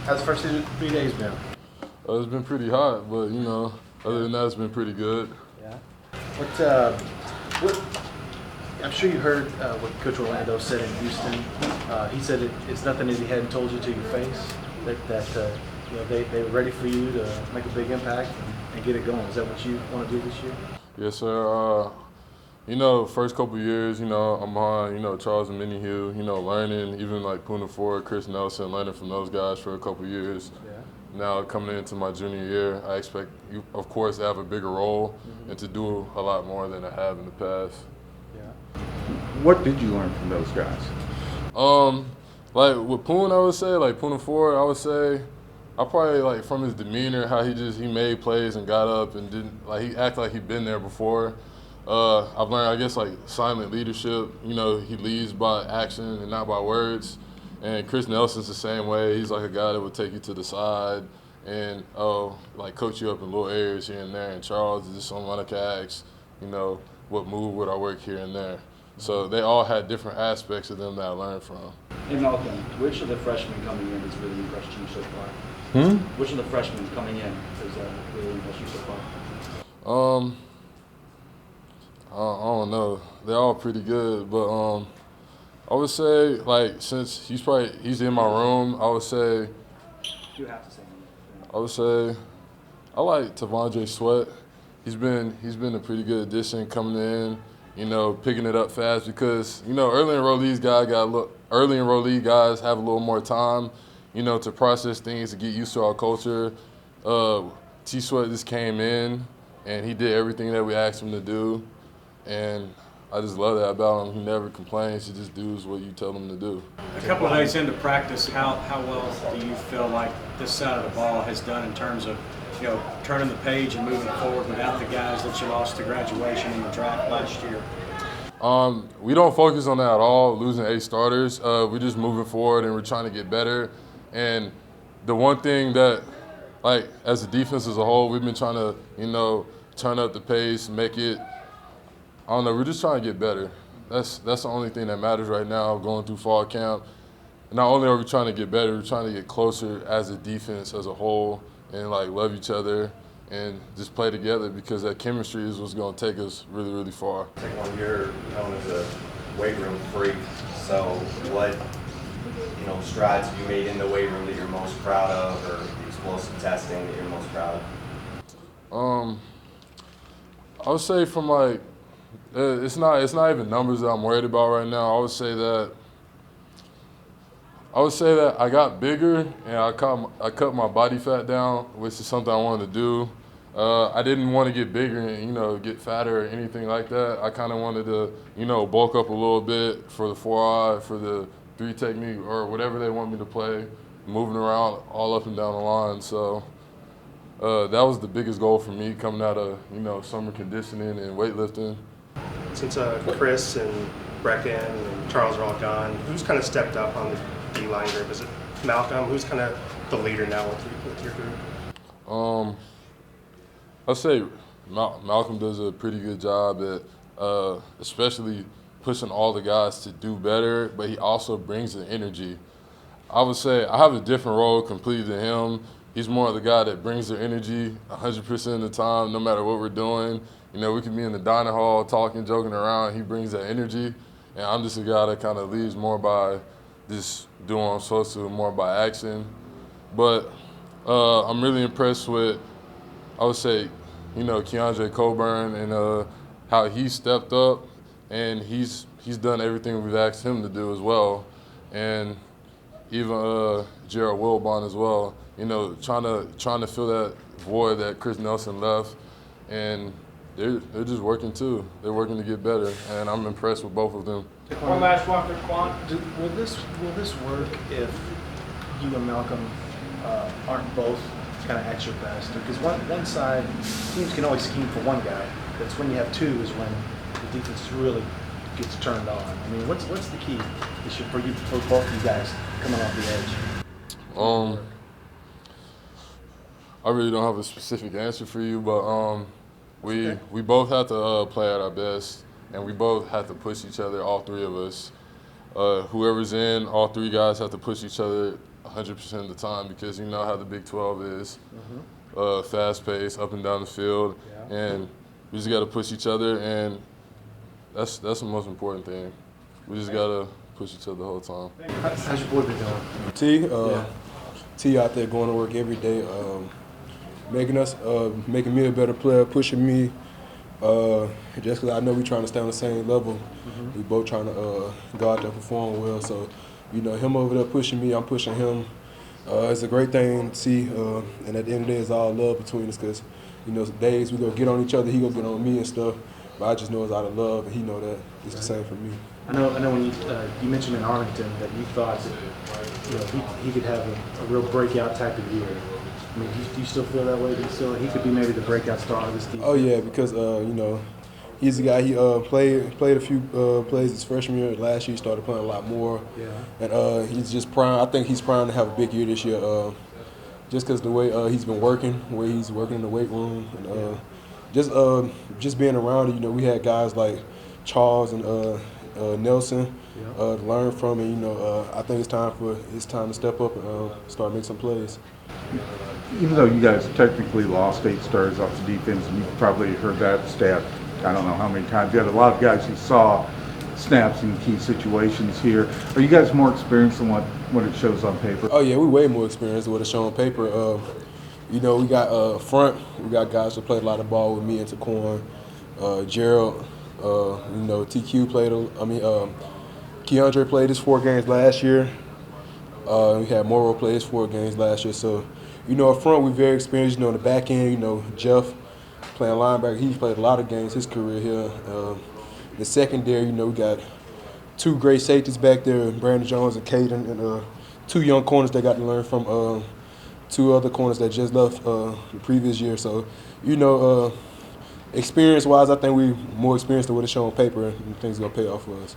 How's the first 3 days been? It's been pretty hot, but other than that, it's been pretty good. Yeah. What? I'm sure you heard what Coach Orlando said in Houston. He said it's nothing that he hadn't told you to your face. They were ready for you to make a big impact and get it going. Is that what you want to do this year? Yes, sir. First couple years, I'm on, Charles and Minihue, learning, even like Puna Ford, Chris Nelson, learning from those guys for a couple years. Yeah. Now coming into my junior year, I expect you, of course, to have a bigger role and to do a lot more than I have in the past. Yeah. What did you learn from those guys? Like with Poon, I would say, like Puna Ford, I would say, I probably like from his demeanor, how he made plays and got up and didn't he acted like he'd been there before. I've learned, I guess, like silent leadership. He leads by action and not by words. And Chris Nelson's the same way. He's like a guy that would take you to the side and like coach you up in little areas here and there. And Charles is just someone I can ask, what move would I work here and there. So they all had different aspects of them that I learned from. Hey Malcolm, which of the freshmen coming in has really impressed you so far? Which of the freshmen coming in has really impressed you so far? I don't know. They're all pretty good, but I would say since he's in my room, I would say You have to say him. I would say I like Tavondre Sweat. He's been a pretty good addition coming in, picking it up fast because early enrollee guys have a little more time, to process things, to get used to our culture. T Sweat just came in and he did everything that we asked him to do. And I just love that about him. He never complains. He just does what you tell him to do. A couple of days into practice, how well do you feel like this side of the ball has done in terms of, turning the page and moving forward without the guys that you lost to graduation in the draft last year? We don't focus on that at all, losing 8 starters. We're just moving forward and we're trying to get better. And the one thing that, as a defense as a whole, we've been trying to, turn up the pace, make it. I don't know, we're just trying to get better. That's the only thing that matters right now going through fall camp. And not only are we trying to get better, we're trying to get closer as a defense as a whole and love each other and just play together because that chemistry is what's going to take us really, really far. You're known as a weight room freak, so what strides have you made in the weight room that you're most proud of, or the explosive testing that you're most proud of? I would say from it's not even numbers that I'm worried about right now. I would say that I got bigger and I cut my body fat down, which is something I wanted to do. I didn't want to get bigger and get fatter or anything like that. I kind of wanted to bulk up a little bit for the 4-eye, for the 3 technique, or whatever they want me to play, moving around all up and down the line. So that was the biggest goal for me coming out of summer conditioning and weightlifting. Since Chris and Brecken and Charles are all gone, who's kind of stepped up on the D-line group? Is it Malcolm? Who's kind of the leader now with your group? I'd say Malcolm does a pretty good job at especially pushing all the guys to do better, but he also brings the energy. I would say I have a different role completely than him. He's more of the guy that brings the energy 100% of the time, no matter what we're doing. We could be in the dining hall talking, joking around. He brings that energy, and I'm just a guy that kind of leads more by just doing what I'm supposed to, more by action. But I'm really impressed with, I would say, Keandre Coburn and how he stepped up, and he's done everything we've asked him to do as well, and even Jared Wilbon as well. Trying to fill that void that Chris Nelson left, and they're just working too. They're working to get better, and I'm impressed with both of them. One last one for Quan. Will this work if you and Malcolm aren't both kind of at your best? Because one side, teams can always scheme for one guy. That's when you have 2 is when the defense really gets turned on. I mean, what's the key for both of you guys coming off the edge? I really don't have a specific answer for you, but we both have to play at our best, and we both have to push each other, all 3 of us. Whoever's in, all 3 guys have to push each other 100% of the time because you know how the Big 12 is. Fast paced, up and down the field, and we just got to push each other, and that's the most important thing. We just got to push each other the whole time. How's your boy been doing? T out there going to work every day, making me a better player, pushing me. Just because I know we're trying to stay on the same level, we both trying to go out there and perform well. So, you know, him over there pushing me, I'm pushing him. It's a great thing to see, and at the end of the day, it's all love between us because, you know, some days we go get on each other, he go get on me and stuff, but I just know it's out of love, and he know that it's the same for me. I know when you mentioned in Arlington that you thought that he could have a real breakout type of year. I mean, do you still feel that way? Do you feel he could be maybe the breakout star of this team? Oh yeah, because you know, he's the guy. He played a few plays his freshman year. Last year he started playing a lot more. Yeah. And he's just prime. I think he's prime to have a big year this year. Just because the way he's been working, the way he's working in the weight room, and just being around it. You know, we had guys like Charles and Nelson to learn from, and you know, I think it's time to step up and start making some plays. Even though you guys technically lost 8 stars off the defense, and you've probably heard that stat, I don't know how many times. You had a lot of guys who saw snaps in key situations here. Are you guys more experienced than what it shows on paper? Oh yeah, we way more experienced than what it shows on paper. You know, we got front. We got guys who played a lot of ball with me and Taquan, Gerald. You know, TQ played. Keandre played his 4 games last year. We had Morrow play his 4 games last year. So, you know, up front we're very experienced. You know, on the back end, you know, Jeff playing linebacker. He's played a lot of games his career here. The secondary, you know, we got 2 great safeties back there, Brandon Jones and Caden, and 2 young corners that got to learn from 2 other corners that just left the previous year. So, you know, experience-wise, I think we're more experienced than what it shows on paper, and things are going to pay off for us.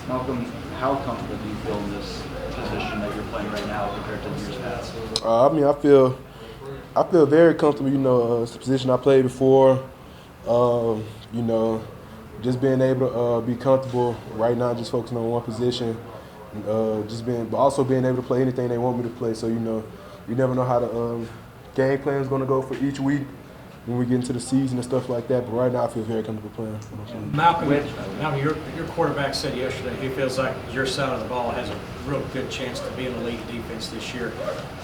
Malcolm, how comfortable do you feel in this position that you're playing right now compared to the years past? I mean, I feel very comfortable. You know, it's the position I played before. You know, just being able to be comfortable right now, just focusing on one position, but also being able to play anything they want me to play. So, you know, you never know how the game plan is going to go for each week when we get into the season and stuff like that. But right now, I feel very comfortable playing. Malcolm, your quarterback said yesterday he feels like your side of the ball has a real good chance to be an elite defense this year.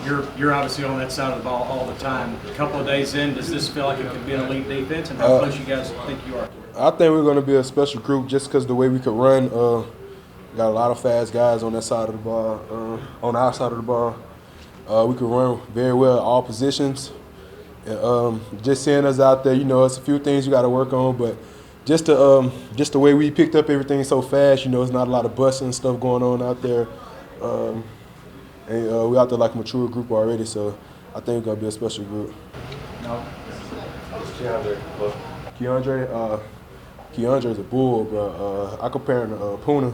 You're obviously on that side of the ball all the time. A couple of days in, does this feel like it could be an elite defense, and how close you guys think you are? I think we're going to be a special group just because the way we could run. Got a lot of fast guys on that side of the ball, on our side of the ball. We could run very well at all positions. Just seeing us out there, you know, it's a few things you got to work on, but just the way we picked up everything so fast, you know, it's not a lot of busting and stuff going on out there, and we're out there like a mature group already, so I think we're gonna be a special group. No. Keandre is a bull, bro. I compare him to Puna.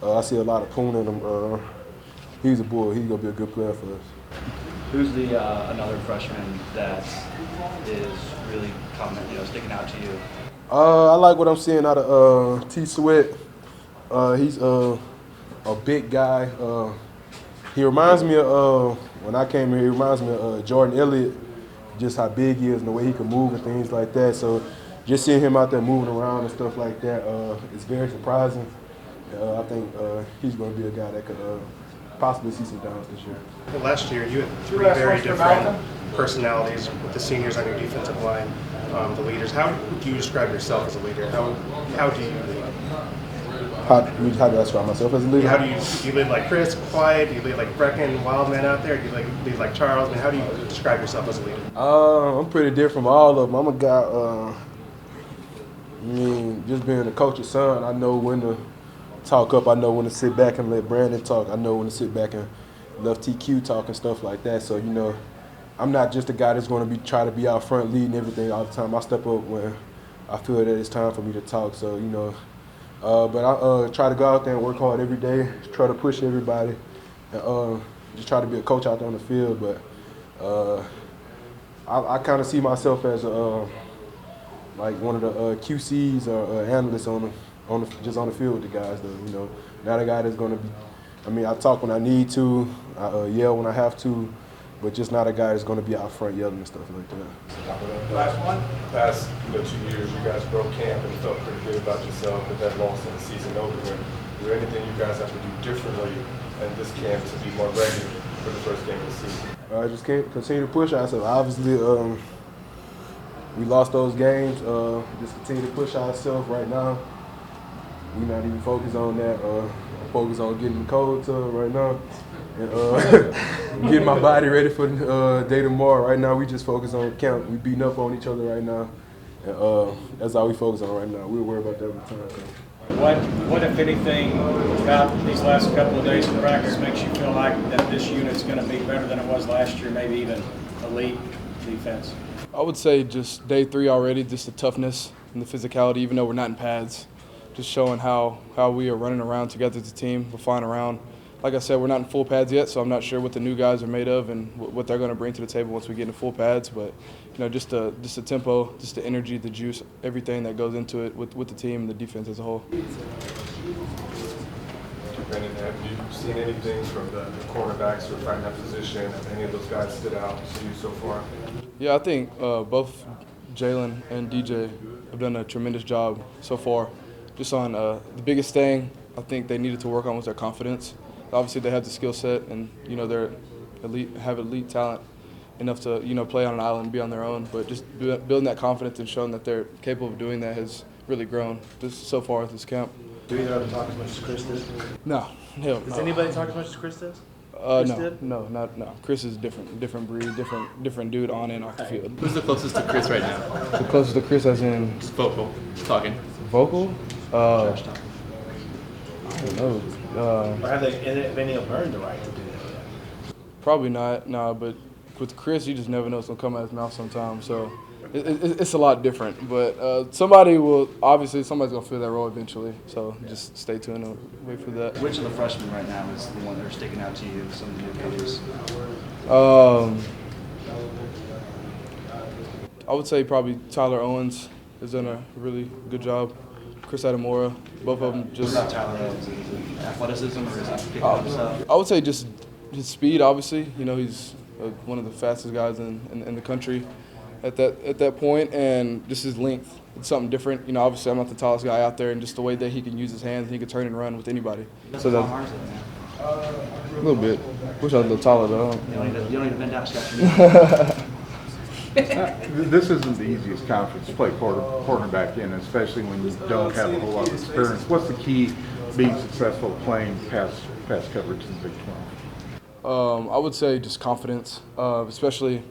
I see a lot of Puna in him. He's a bull. He's gonna be a good player for us. Who's the another freshman that is really sticking out to you? I like what I'm seeing out of T. Sweat. He's a big guy. He reminds me of when I came here. He reminds me of Jordan Elliott, just how big he is and the way he can move and things like that. So just seeing him out there moving around and stuff like that is very surprising. I think he's going to be a guy that could possibly see some downs this year. Well, last year, you had 3 very different personalities with the seniors on your defensive line, the leaders. How do you describe yourself as a leader? How do you lead? How do I describe myself as a leader? How do you lead like Chris, quiet? Do you lead like Brecken, wild man out there? Do you lead like Charles? I mean, how do you describe yourself as a leader? I'm pretty different from all of them. I'm a guy, just being a coach's son, I know when to talk up. I know when to sit back and let Brandon talk. I know when to sit back and let TQ talk and stuff like that. So, you know, I'm not just a guy that's going to try to be out front leading everything all the time. I step up when I feel that it's time for me to talk. So, you know, but I try to go out there and work hard every day, try to push everybody, and just try to be a coach out there on the field. But I kind of see myself as like one of the QCs or analysts just on the field with the guys, though. You know, not a guy that's going to be. I mean, I talk when I need to. I yell when I have to, but just not a guy that's going to be out front yelling and stuff like that. Last one. Past 2 years, you guys broke camp and felt pretty good about yourself with that loss in the season opener. Is there anything you guys have to do differently in this camp to be more ready for the first game of the season? I just can't continue to push ourselves. Obviously, we lost those games. Just continue to push ourselves right now. We're not even focused on that. I'm focused on getting the cold tub right now and getting my body ready for the day tomorrow. Right now, we just focus on camp. We beating up on each other right now. And, that's all we focus on right now. We'll worry about that with time. What, if anything, about these last couple of days of practice makes you feel like that this unit's going to be better than it was last year, maybe even elite defense? I would say just day 3 already, just the toughness and the physicality, even though we're not in pads. Just showing how we are running around together as a team. We're flying around. Like I said, we're not in full pads yet, so I'm not sure what the new guys are made of and what they're going to bring to the table once we get into full pads. But just the tempo, just the energy, the juice, everything that goes into it with the team and the defense as a whole. Brandon, have you seen anything from the cornerbacks who are fighting that position? Have any of those guys stood out to you so far? Yeah, I think both Jalen and DJ have done a tremendous job so far. Just on the biggest thing I think they needed to work on was their confidence. Obviously, they have the skill set, and they're have elite talent enough to play on an island and be on their own. But just building that confidence and showing that they're capable of doing that has really grown so far at this camp. Do either of them talk as much as Chris did? No, hell no. Does anybody talk as much as Chris does? No. Chris is different breed, different dude on and off the field. Who's the closest to Chris right now? The closest to Chris, as in Just vocal, talking. vocal. I don't know. Or have any of them earned the right to do that yet? Probably not. Nah, but with Chris, you just never know what's gonna come out of his mouth sometimes. So it's a lot different. But somebody's gonna fill that role eventually. So just stay tuned and wait for that. Which of the freshmen right now is the one that are sticking out to you, some of the newcomers? I would say probably Tyler Owens has done a really good job. Chris Adamora, both of them just. What about Tyler Owens? Is it athleticism or is he picking up himself? I would say just his speed. Obviously, he's one of the fastest guys in the country at that point, and just his length. It's something different. Obviously, I'm not the tallest guy out there, and just the way that he can use his hands, and he can turn and run with anybody. So that's a little bit. Wish I was a little taller though. You don't need to bend down, Scott. This isn't the easiest conference to play cornerback in, especially when you don't have a whole lot of experience. What's the key being successful playing pass coverage in the Big 12? I would say just confidence, especially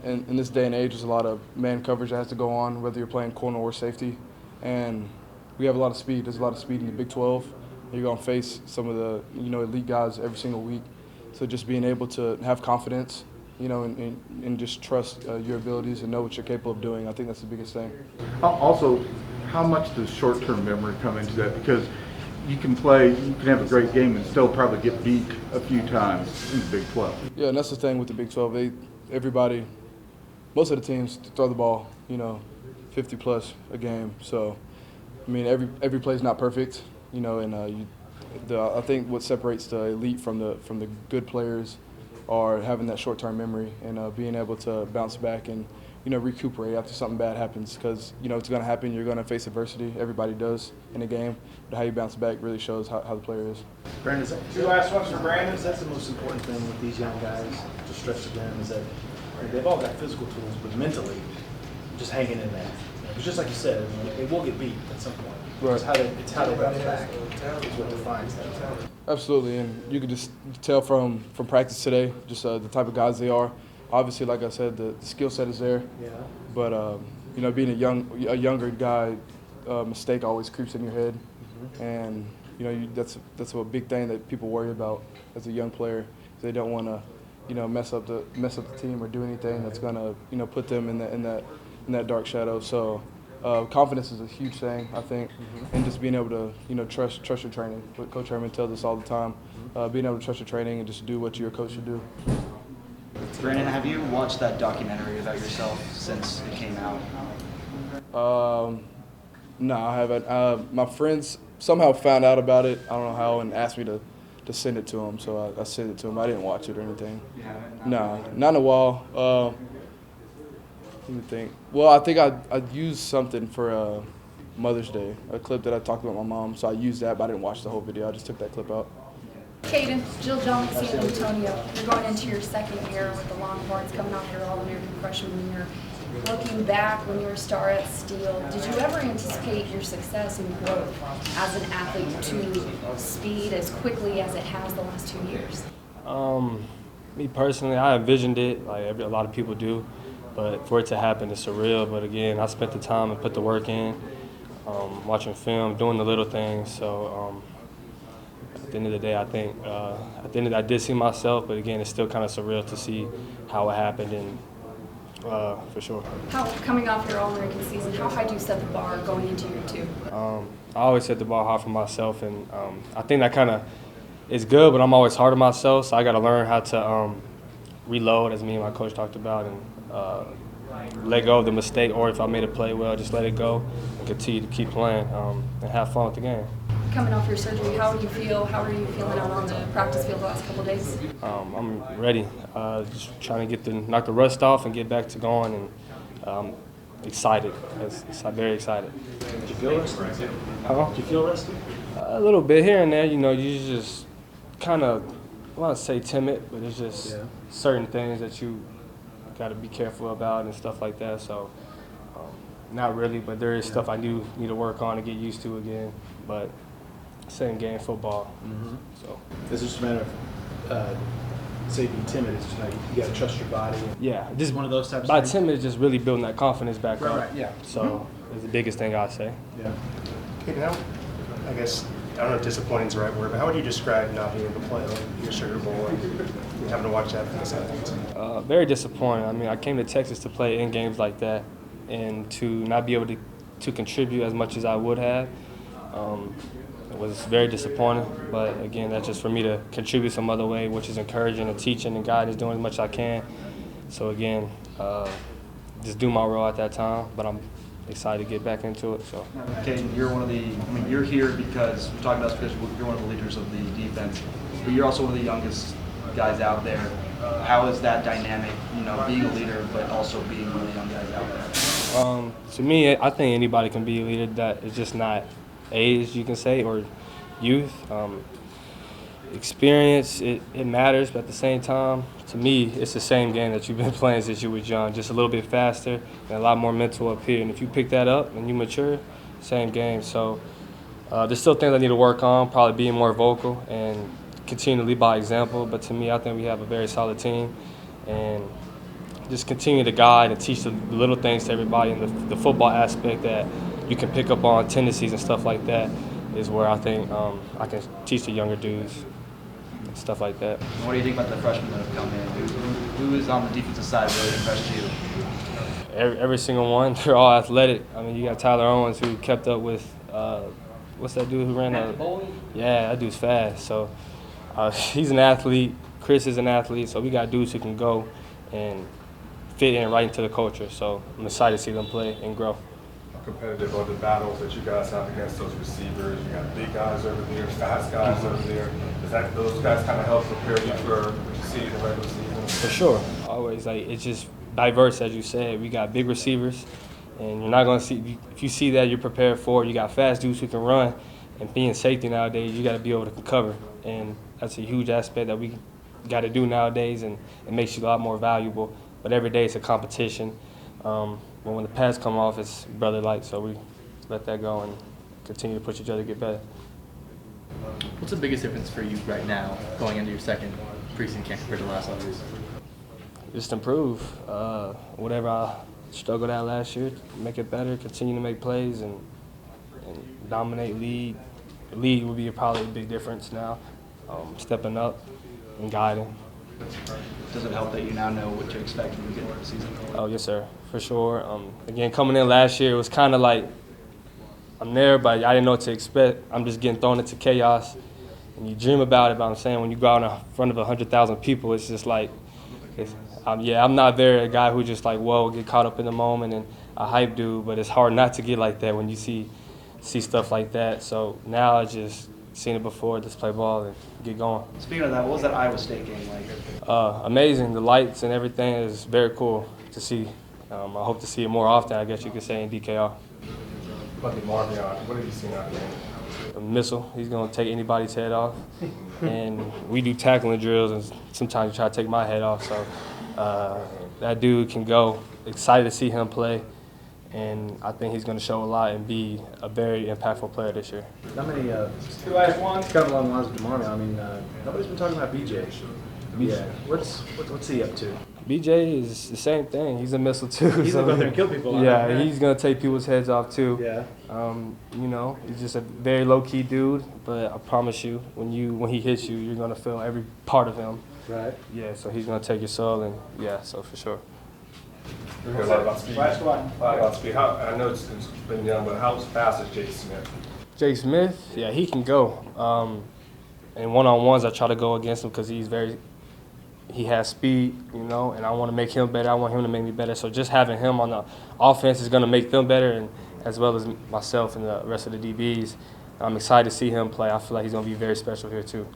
in this day and age. There's a lot of man coverage that has to go on, whether you're playing corner or safety. And we have a lot of speed. There's a lot of speed in the Big 12. You're going to face some of the elite guys every single week. So just being able to have confidence, and just trust your abilities and know what you're capable of doing. I think that's the biggest thing. Also, how much does short-term memory come into that? Because you can have a great game and still probably get beat a few times in the Big 12. Yeah, and that's the thing with the Big 12. Most of the teams throw the ball, 50-plus a game. So, every play is not perfect, and I think what separates the elite from the good players are having that short-term memory and being able to bounce back and recuperate after something bad happens, because it's going to happen. You're going to face adversity. Everybody does in a game, but how you bounce back really shows how the player is. Brandon, 2 last ones for Brandon. That's the most important thing with these young guys to stress to them is that they've all got physical tools, but mentally, just hanging in there. It's just like you said, they will get beat at some point. Right. It's how they bounce back. It's what defines that. Absolutely, and you could just tell from practice today, just the type of guys they are. Obviously, like I said, the skill set is there. Yeah. But being a younger guy, mistake always creeps in your head, and that's a big thing that people worry about as a young player. They don't want to, mess up the team or do anything that's gonna, put them in that dark shadow. So. Confidence is a huge thing, I think, and just being able to, trust your training. What Coach Herman tells us all the time, being able to trust your training and just do what your coach should do. Brandon, have you watched that documentary about yourself since it came out? No, I haven't. My friends somehow found out about it, I don't know how, and asked me to to send it to him, so I sent it to him. I didn't watch it or anything. No, not in a while. Let me think. Well, I think I used something for Mother's Day, a clip that I talked about my mom, so I used that, but I didn't watch the whole video. I just took that clip out. Caden, Jill Jones, San Antonio. You're going into your second year with the Longhorns, coming off your All-American freshman year. Looking back when you were a star at Steele, did you ever anticipate your success and growth as an athlete to speed as quickly as it has the last 2 years? Me personally, I envisioned it, like a lot of people do, but for it to happen, it's surreal. But again, I spent the time and put the work in, watching film, doing the little things. So at the end of the day, I think I did see myself, but again, it's still kind of surreal to see how it happened, and for sure. Coming off your All-American season, how high do you set the bar going into year two? I always set the bar high for myself, and I think that kind of is good, but I'm always hard on myself, so I got to learn how to reload, as me and my coach talked about, and let go of the mistake, or if I made a play well, just let it go and continue to keep playing and have fun with the game. Coming off your surgery, how do you feel? How are you feeling out on the practice field the last couple of days? I'm ready. Just trying to knock the rust off and get back to going, and excited. I'm very excited. Did you feel rested? Huh? Did you feel rested? A little bit here and there. You know, you just kind of, I want to say timid, but it's just certain things that you got to be careful about and stuff like that. So, not really, but there is stuff I do need to work on and get used to again. But same game, football. So It's just a matter of, say, being timid. It's just like you got to trust your body. yeah, just One of those types by of things? timid is just really building that confidence back up. Right, yeah. So it's the biggest thing I say. Yeah. Caden, I guess, I don't know if disappointing is the right word, but how would you describe not being able to play your Sugar Bowl and having to watch that from the sidelines? Very disappointing. I mean, I came to Texas to play in games like that, and to not be able to contribute as much as I would have, it was very disappointing. But again, that's just for me to contribute some other way, which is encouraging and teaching and guiding, doing as much as I can. So again, just do my role at that time, but I'm excited to get back into it. So. Caden, you're here because we're talking about this because you're one of the leaders of the defense, but you're also one of the youngest guys out there. How is that dynamic, being a leader, but also being one of the young guys out there? To me, I think anybody can be a leader. That it's just not age, you can say, or youth. Experience, it matters, but at the same time, to me, it's the same game that you've been playing since you was young, just a little bit faster and a lot more mental up here. And if you pick that up and you mature, same game. So there's still things I need to work on, probably being more vocal and continue to lead by example. But to me, I think we have a very solid team, and just continue to guide and teach the little things to everybody, and the football aspect that you can pick up on, tendencies and stuff like that, is where I think I can teach the younger dudes and stuff like that. What do you think about the freshmen that have come in? Who is on the defensive side really impressed you? Every single one, they're all athletic. I mean, you got Tyler Owens, who kept up with, what's that dude who ran Yeah, that dude's fast. So he's an athlete. Chris is an athlete. So we got dudes who can go and fit in right into the culture. So I'm excited to see them play and grow. Competitive are the battles that you guys have against those receivers? You got big guys over there, fast guys over there. Does those guys kind of help prepare you for what you see in the regular season? For sure. Always, it's just diverse, as you said. We got big receivers, and you're not going to see, if you see that, you're prepared for it. You got fast dudes who can run, and being safety nowadays, you got to be able to cover. And that's a huge aspect that we got to do nowadays, and it makes you a lot more valuable. But every day it's a competition. When the pads come off, it's brother-like, so we let that go and continue to push each other to get better. What's the biggest difference for you right now going into your second preseason camp compared to the last season? Just improve. Whatever I struggled at last year, make it better, continue to make plays, and dominate, lead. Lead would be probably a big difference now, stepping up and guiding. Does it help that you now know what to expect when you get into the season? Oh, yes, sir, for sure. Again, coming in last year, it was kind of like I'm there, but I didn't know what to expect. I'm just getting thrown into chaos, and you dream about it, but I'm saying when you go out in front of 100,000 people, it's just like, I'm not there, a guy who just like, whoa, get caught up in the moment and a hype dude, but it's hard not to get like that when you see stuff like that. So now it's just seen it before. Just play ball and get going. Speaking of that, what was that Iowa State game like? Amazing. The lights and everything is very cool to see. I hope to see it more often, I guess you could say, in DKR. About the Marvion, what have you seen out there? A missile. He's going to take anybody's head off. And we do tackling drills, and sometimes he try to take my head off. So that dude can go. Excited to see him play. And I think he's going to show a lot and be a very impactful player this year. How many, last one? Kind of along the lines of DeMarvin, I mean, nobody's been talking about BJ. Yeah. What's he up to? BJ is the same thing. He's a missile too. He's gonna go out there and kill people. Yeah, he's gonna take people's heads off too. Yeah. You know, he's just a very low key dude. But I promise you, when he hits you, you're gonna feel every part of him. Right. Yeah. So he's gonna take your soul, and yeah. So for sure. We heard a lot about speed. Last one. A lot about speed. I know it's been young, but how fast is Jay Smith? Jay Smith, yeah, he can go. And one-on-ones, I try to go against him because he has speed, you know, and I want to make him better. I want him to make me better. So just having him on the offense is going to make them better, and as well as myself and the rest of the DBs. I'm excited to see him play. I feel like he's going to be very special here too.